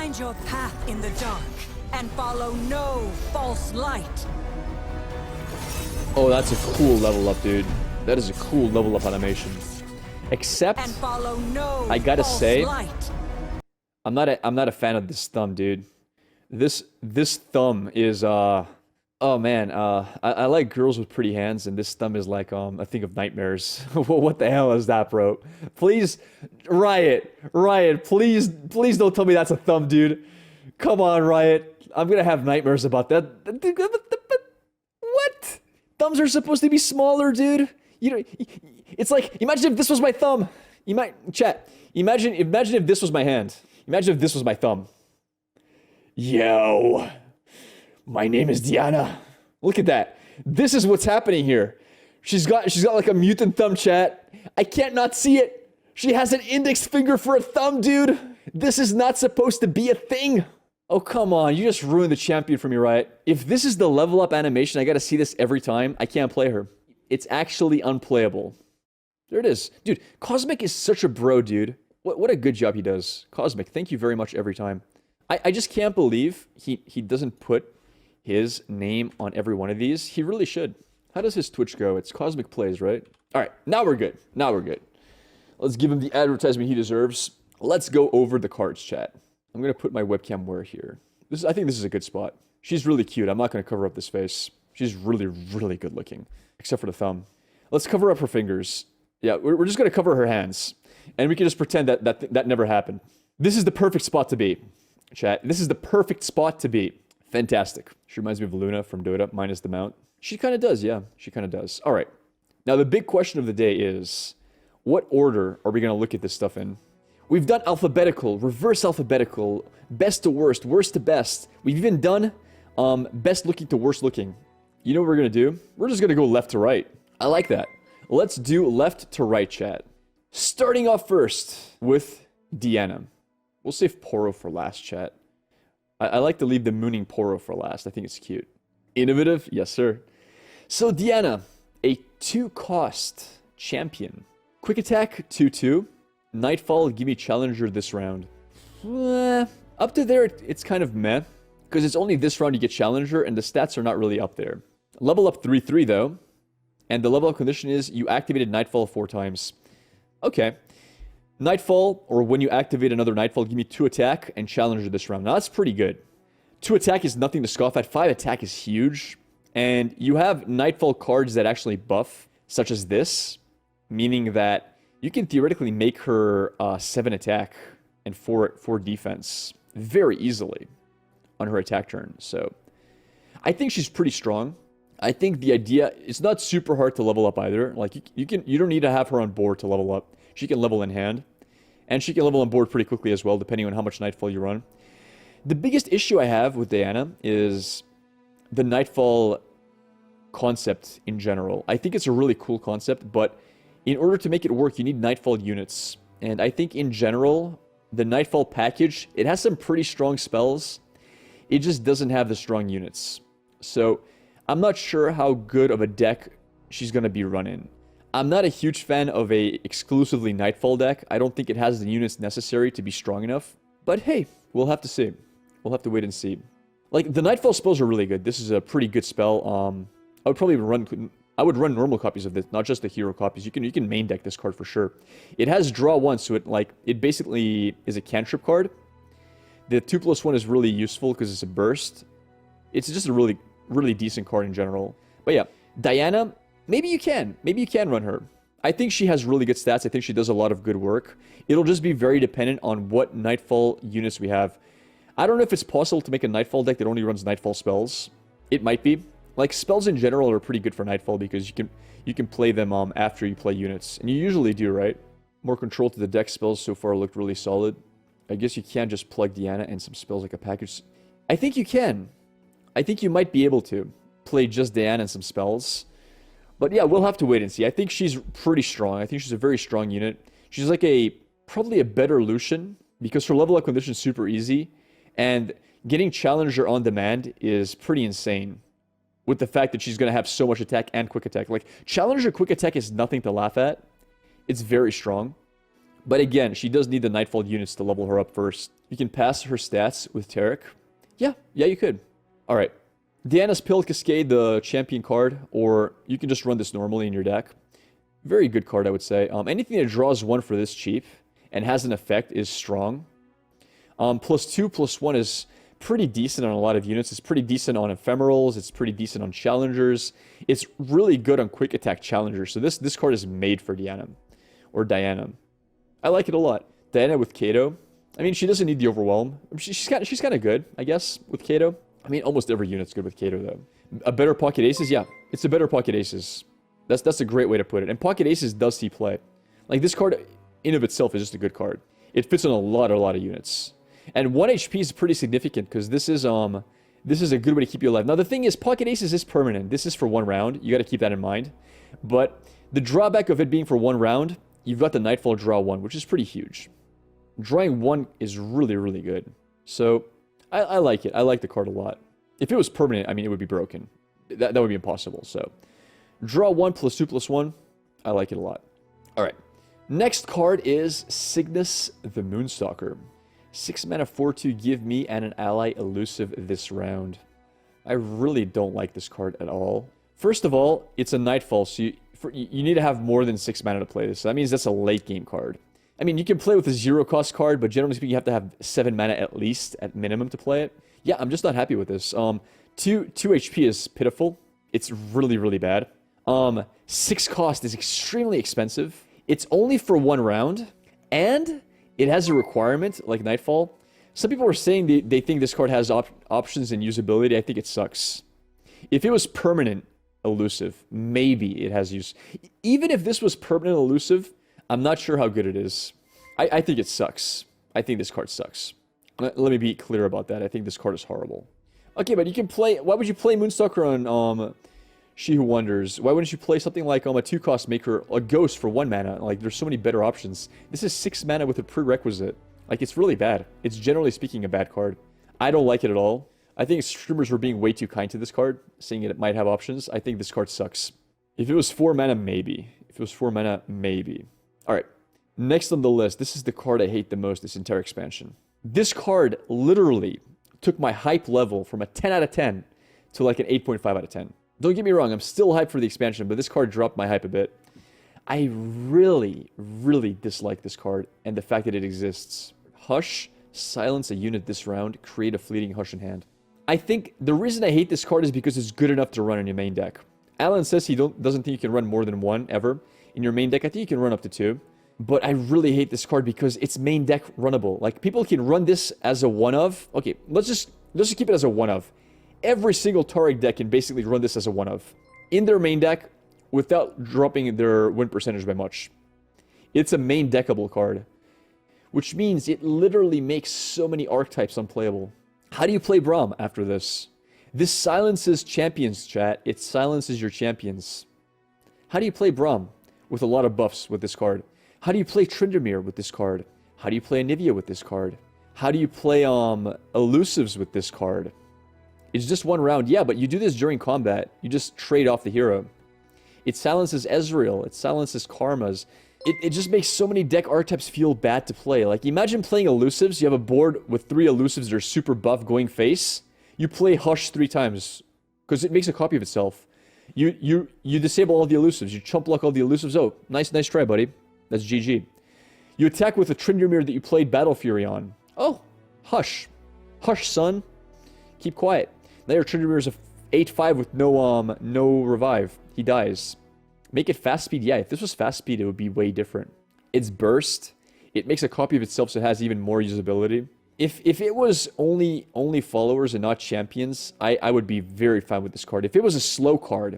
Find your path in the dark and follow no false light. Oh, that's a cool level up, dude. That is a cool level up animation. Except, And follow no I gotta false say, light. I'm not a fan of this thumb, dude. This thumb is oh man, I like girls with pretty hands, and this thumb is like I think of nightmares. What the hell is that, bro? Please, Riot, please don't tell me that's a thumb, dude. Come on, Riot. I'm gonna have nightmares about that. What? Thumbs are supposed to be smaller, dude. You know, it's like, imagine if this was my thumb. Imagine if this was my hand. Imagine if this was my thumb. Yo, my name is Diana. Look at that. This is what's happening here. She's got like a mutant thumb, chat. I can't not see it. She has an index finger for a thumb, dude. This is not supposed to be a thing. Oh, come on. You just ruined the champion for me, right? If this is the level up animation, I gotta see this every time. I can't play her. It's actually unplayable. There it is. Dude, Cosmic is such a bro, dude. What a good job he does. Cosmic, thank you very much every time. I just can't believe he doesn't put his name on every one of these. He really should. How does his Twitch go? It's Cosmic Plays, right? All right, now we're good. Let's give him the advertisement he deserves. Let's go over the cards, chat. I'm going to put my webcam where here. I think this is a good spot. She's really cute. I'm not going to cover up this face. She's really, really good looking. Except for the thumb. Let's cover up her fingers. Yeah, we're just going to cover her hands. And we can just pretend that never happened. This is the perfect spot to be, chat. This is the perfect spot to be. Fantastic. She reminds me of Luna from Dota, minus the mount. She kind of does, yeah. She kind of does. All right. Now, the big question of the day is, what order are we going to look at this stuff in? We've done alphabetical, reverse alphabetical, best to worst, worst to best. We've even done best looking to worst looking. You know what we're going to do? We're just going to go left to right. I like that. Let's do left to right, chat. Starting off first with Diana. We'll save Poro for last, chat. I like to leave the mooning Poro for last. I think it's cute. Innovative? Yes, sir. So Diana, a 2-cost champion. Quick attack, 2-2. Nightfall, give me challenger this round. Up to there, it's kind of meh. Because it's only this round you get challenger, and the stats are not really up there. Level up 3-3, though. And the level up condition is you activated Nightfall 4 times. Okay. Nightfall, or when you activate another Nightfall, give me 2 attack and challenger this round. Now, that's pretty good. 2 attack is nothing to scoff at. 5 attack is huge. And you have Nightfall cards that actually buff, such as this. Meaning that you can theoretically make her 7 attack and 4 defense very easily on her attack turn. So, I think she's pretty strong. I think the idea, it's not super hard to level up either. Like, you don't need to have her on board to level up. She can level in hand. And she can level on board pretty quickly as well, depending on how much Nightfall you run. The biggest issue I have with Diana is the Nightfall concept in general. I think it's a really cool concept, but in order to make it work, you need Nightfall units. And I think in general, the Nightfall package, it has some pretty strong spells. It just doesn't have the strong units. So, I'm not sure how good of a deck she's going to be running. I'm not a huge fan of a exclusively Nightfall deck. I don't think it has the units necessary to be strong enough. But hey, we'll have to see. We'll have to wait and see. Like, the Nightfall spells are really good. This is a pretty good spell. I would probably run normal copies of this, not just the hero copies. You can main deck this card for sure. It has draw 1, so it basically is a cantrip card. The 2+1 is really useful because it's a burst. It's just a really, really decent card in general. But yeah, Diana, maybe you can run her. I think she has really good stats. I think she does a lot of good work. It'll just be very dependent on what Nightfall units we have. I don't know if it's possible to make a Nightfall deck that only runs Nightfall spells. It might be. Like, spells in general are pretty good for Nightfall because you can play them after you play units. And you usually do, right? More control to the deck spells so far looked really solid. I guess you can't just plug Diana and some spells like a package. I think you can. I think you might be able to play just Diana and some spells. But yeah, we'll have to wait and see. I think she's pretty strong. I think she's a very strong unit. She's like probably a better Lucian because her level up condition is super easy. And getting Challenger on demand is pretty insane. With the fact that she's going to have so much attack and quick attack. Like, Challenger quick attack is nothing to laugh at. It's very strong. But again, she does need the Nightfall units to level her up first. You can pass her stats with Tarek. Yeah, you could. All right. Diana's Pilled Cascade, the champion card, or you can just run this normally in your deck. Very good card, I would say. Anything that draws 1 for this cheap and has an effect is strong. +2/+1 is pretty decent on a lot of units. It's pretty decent on ephemerals. It's pretty decent on challengers. It's really good on quick attack challengers. So this card is made for Diana. Or Diana. I like it a lot. Diana with Kato. I mean, she doesn't need the overwhelm. She's kind of good, I guess, with Kato. I mean, almost every unit's good with Kato, though. A better Pocket Aces? Yeah, it's a better Pocket Aces. That's a great way to put it. And Pocket Aces does see play. Like, this card in of itself is just a good card. It fits on a lot of units. And 1 HP is pretty significant, because this is a good way to keep you alive. Now, the thing is, Pocket Aces is permanent. This is for 1 round. You got to keep that in mind. But the drawback of it being for 1 round, you've got the Nightfall draw 1, which is pretty huge. Drawing 1 is really good. So, I like it. I like the card a lot. If it was permanent, I mean, it would be broken. That would be impossible, so. Draw 1 +2/+1. I like it a lot. Alright. Next card is Cygnus the Moonstalker. 6 mana 4/2, give me and an ally elusive this round. I really don't like this card at all. First of all, it's a Nightfall, so you need to have more than 6 mana to play this. So that means that's a late game card. I mean, you can play with a 0-cost card, but generally speaking, you have to have 7 mana at least, at minimum, to play it. Yeah, I'm just not happy with this. 2 HP is pitiful. It's really bad. 6 cost is extremely expensive. It's only for 1 round, and it has a requirement, like Nightfall. Some people are saying they think this card has options and usability. I think it sucks. If it was permanent elusive, maybe it has use. Even if this was permanent elusive, I'm not sure how good it is. I think it sucks. I think this card sucks. Let me be clear about that. I think this card is horrible. Okay, but you can play... Why would you play Moonstalker on She Who Wonders? Why wouldn't you play something like a 2-cost maker, a Ghost for 1 mana? Like, there's so many better options. This is 6 mana with a prerequisite. Like, it's really bad. It's generally speaking a bad card. I don't like it at all. I think streamers were being way too kind to this card, saying it might have options. I think this card sucks. If it was 4 mana, maybe. If it was 4 mana, maybe. Alright, next on the list, this is the card I hate the most, this entire expansion. This card literally took my hype level from a 10 out of 10 to like an 8.5 out of 10. Don't get me wrong, I'm still hyped for the expansion, but this card dropped my hype a bit. I really dislike this card and the fact that it exists. Hush, silence a unit this round, create a fleeting Hush in hand. I think the reason I hate this card is because it's good enough to run in your main deck. Alan says he doesn't think you can run more than 1 ever. In your main deck, I think you can run up to 2. But I really hate this card because it's main deck runnable. Like, people can run this as a one-of. Okay, let's just keep it as a one-of. Every single Tarek deck can basically run this as a one-of. In their main deck, without dropping their win percentage by much. It's a main deckable card. Which means it literally makes so many archetypes unplayable. How do you play Braum after this? This silences champions, chat. It silences your champions. How do you play Braum? With a lot of buffs with this card. How do you play Tryndamere with this card? How do you play Anivia with this card? How do you play elusives with this card? It's just 1 round. Yeah, but you do this during combat. You just trade off the hero. It silences Ezreal. It silences Karmas. It just makes so many deck archetypes feel bad to play. Like, imagine playing elusives. You have a board with 3 elusives that are super buff going face. You play Hush 3 times. Because it makes a copy of itself. You disable all the elusives. You chump block all the elusives. Oh, nice try, buddy. That's GG. You attack with a Tryndamere that you played Battle Fury on. Oh, Hush. Hush, son. Keep quiet. Now your Tryndamere is a 8/5 with no revive. He dies. Make it fast speed. Yeah, if this was fast speed, it would be way different. It's burst. It makes a copy of itself so it has even more usability. If it was only followers and not champions, I would be very fine with this card. If it was a slow card,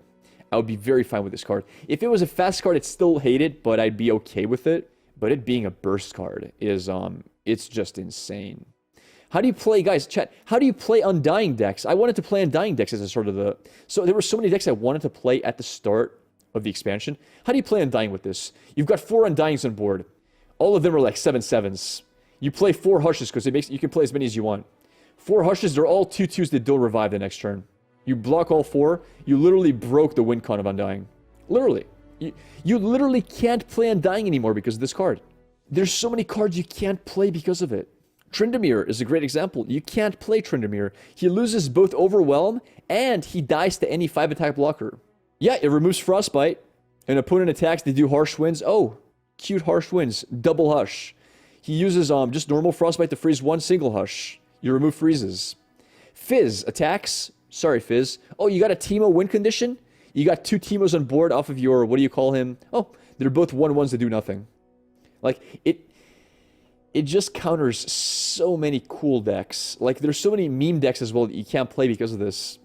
I would be very fine with this card. If it was a fast card, I'd still hate it, but I'd be okay with it. But it being a burst card is, it's just insane. How do you play, guys, chat, how do you play Undying decks? I wanted to play Undying decks as a sort of the... So there were so many decks I wanted to play at the start of the expansion. How do you play Undying with this? You've got 4 Undyings on board. All of them are like 7/7s. You play 4 Hushes because you can play as many as you want. 4 Hushes, they're all 2/2s that don't revive the next turn. You block all 4, you literally broke the win con of Undying. Literally. You literally can't play Undying anymore because of this card. There's so many cards you can't play because of it. Tryndamere is a great example. You can't play Tryndamere. He loses both Overwhelm and he dies to any 5 attack blocker. Yeah, it removes Frostbite. An opponent attacks, they do Harsh Winds. Oh, cute Harsh Winds. Double Hush. He uses just normal Frostbite to freeze 1 single Hush. You remove freezes. Fizz attacks. Sorry, Fizz. Oh, you got a Teemo win condition? You got 2 Teemos on board off of your, what do you call him? Oh, they're both 1/1s that do nothing. Like, it just counters so many cool decks. Like, there's so many meme decks as well that you can't play because of this.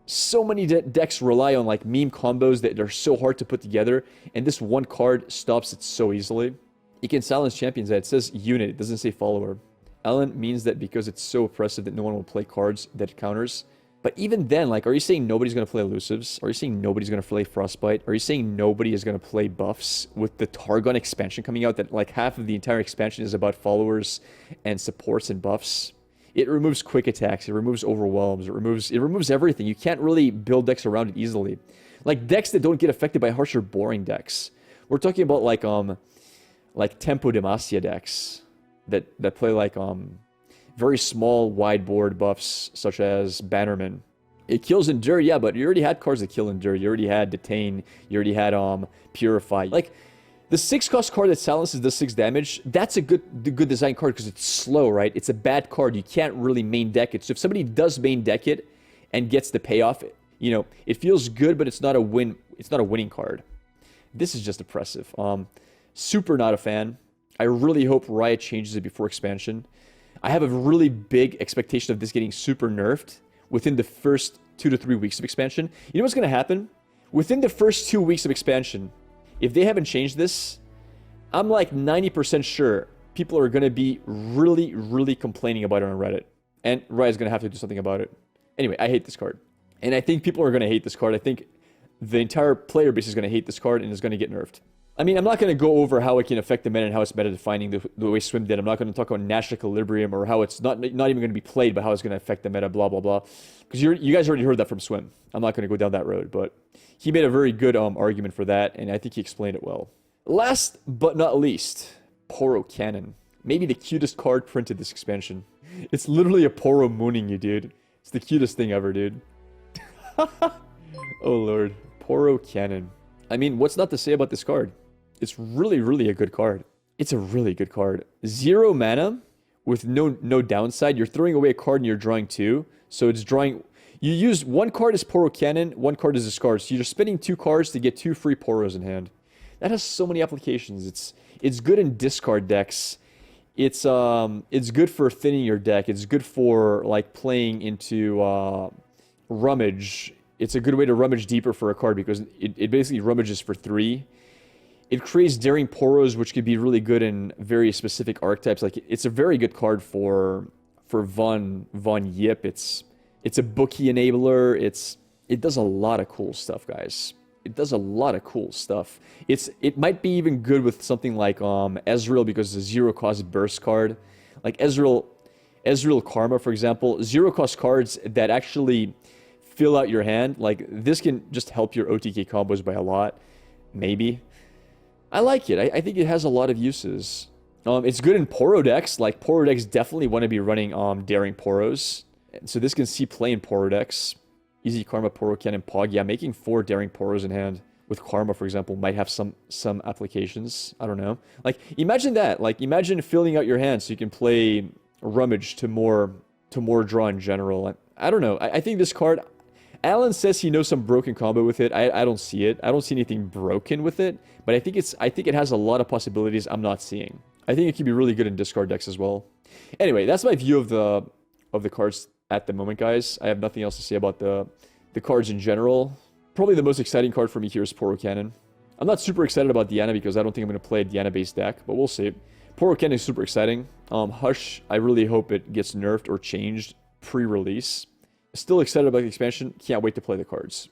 So many decks rely on, like, meme combos that are so hard to put together, and this one card stops it so easily. You can silence champions that. It says unit, it doesn't say follower. Ellen means that because it's so oppressive that no one will play cards that it counters. But even then, like, are you saying nobody's going to play elusives? Are you saying nobody's going to play Frostbite? Are you saying nobody is going to play buffs with the Targon expansion coming out that, like, half of the entire expansion is about followers and supports and buffs? It removes quick attacks, it removes overwhelms, it removes everything. You can't really build decks around it easily. Like, decks that don't get affected by harsher, boring decks. We're talking about, like Tempo Demacia decks that play, like, very small, wide board buffs, such as Bannerman. It kills Endure, yeah, but you already had cards that kill Endure. You already had Detain. You already had Purify. Like, the 6-cost card that silences does 6 damage, that's a good design card because it's slow, right? It's a bad card. You can't really main deck it. So if somebody does main deck it and gets the payoff, you know, it feels good, but it's not a win. It's not a winning card. This is just oppressive. Super not a fan. I really hope Riot changes it before expansion. I have a really big expectation of this getting super nerfed within the first 2 to 3 weeks of expansion. You know what's going to happen? Within the first 2 weeks of expansion, if they haven't changed this, I'm like 90% sure people are going to be really, really complaining about it on Reddit. And Riot's going to have to do something about it. Anyway, I hate this card. And I think people are going to hate this card. I think the entire player base is going to hate this card and is going to get nerfed. I mean, I'm not going to go over how it can affect the meta and how it's meta defining the way Swim did. I'm not going to talk about Nash Equilibrium or how it's not even going to be played, but how it's going to affect the meta, blah, blah, blah. Because you guys already heard that from Swim. I'm not going to go down that road, but he made a very good argument for that, and I think he explained it well. Last but not least, Poro Cannon. Maybe the cutest card printed this expansion. It's literally a Poro mooning you, dude. It's the cutest thing ever, dude. Oh, Lord. Poro Cannon. I mean, what's not to say about this card? It's really, really a good card. It's a really good card. 0 mana with no downside. You're throwing away a card and you're drawing 2. So it's drawing... You use 1 card as Poro Cannon, 1 card as discard. So you're spending 2 cards to get 2 free Poros in hand. That has so many applications. It's good in discard decks. It's good for thinning your deck. It's good for, like, playing into Rummage. It's a good way to rummage deeper for a card because it basically rummages for 3. It creates Daring Poros, which could be really good in very specific archetypes. Like, it's a very good card for Von Yip. It's a bookie enabler. It does a lot of cool stuff, guys. It does a lot of cool stuff. It might be even good with something like Ezreal because it's a 0-cost burst card. Like Ezreal Karma, for example. 0-cost cards that actually fill out your hand. Like, this can just help your OTK combos by a lot. Maybe. I like it. I think it has a lot of uses. It's good in Poro decks. Like, Poro decks definitely want to be running Daring Poros. So this can see play in Poro decks. Easy Karma, Poro Cannon, Pog. Yeah, making 4 Daring Poros in hand with Karma, for example, might have some applications. I don't know. Like, imagine that. Like, imagine filling out your hand so you can play Rummage to more draw in general. I don't know. I think this card... Alan says he knows some broken combo with it. I don't see it. I don't see anything broken with it. But I think it has a lot of possibilities I'm not seeing. I think it could be really good in discard decks as well. Anyway, that's my view of the cards at the moment, guys. I have nothing else to say about the cards in general. Probably the most exciting card for me here is Poro Cannon. I'm not super excited about Diana because I don't think I'm going to play a Diana-based deck, but we'll see. Poro Cannon is super exciting. Hush, I really hope it gets nerfed or changed pre-release. Still excited about the expansion. Can't wait to play the cards.